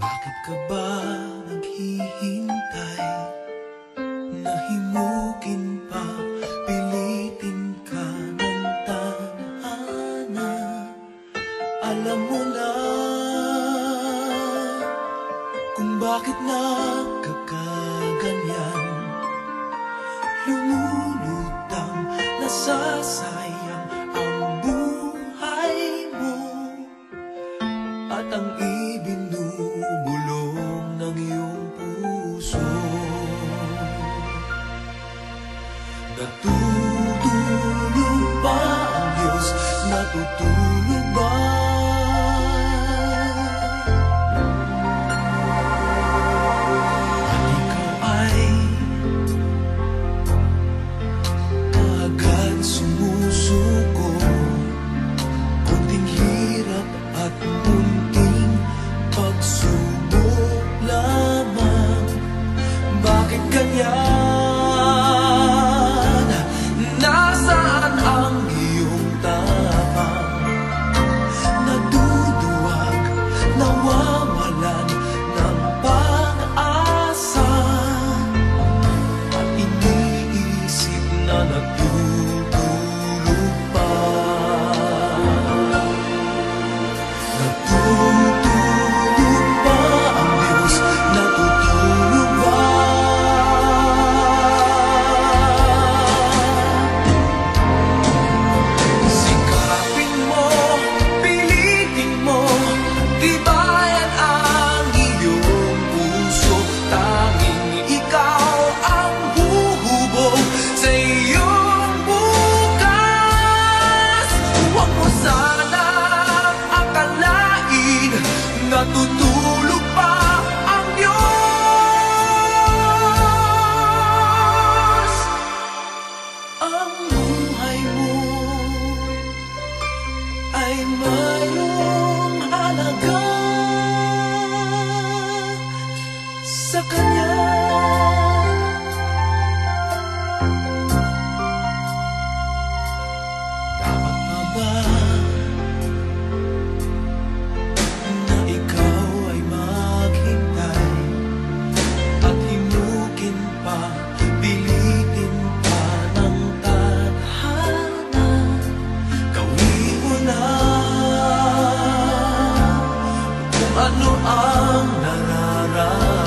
Bakit ka ba naghihintay? Nahimukin pa, pilitin ka ng tadhana. Alam mo na kung bakit nagkakaganyan. Lumulutang, nasasayang ang buhay mo at ang ibinubulong ng iyong puso. Natutulog ba ang Diyos? Natutulog ba? At ikaw ay agad sumusuko. Kunting hirap at munting pagsubok lamang. Bakit ganyan? Nasaan ang iyong tapang? Naduduwag, nawawalan ng pag-asa, at iniisip na natutulog pa. Natutulog ba ang Diyos? Natutulog ba? Sikapin mo, pilitin mo, tibayan ang iyong puso. Tanging ikaw ang huhubog sa iyong bukas. Huwag mo sanang akalain natutulog pa ang Diyos. Ang buhay mo ay mayroong halaga sa Kanya. Dapat pa ba na ikaw ay maghintay at himukin pa, pilitin pa ng tadhana? Gawin mo na kung ano ang nararapat.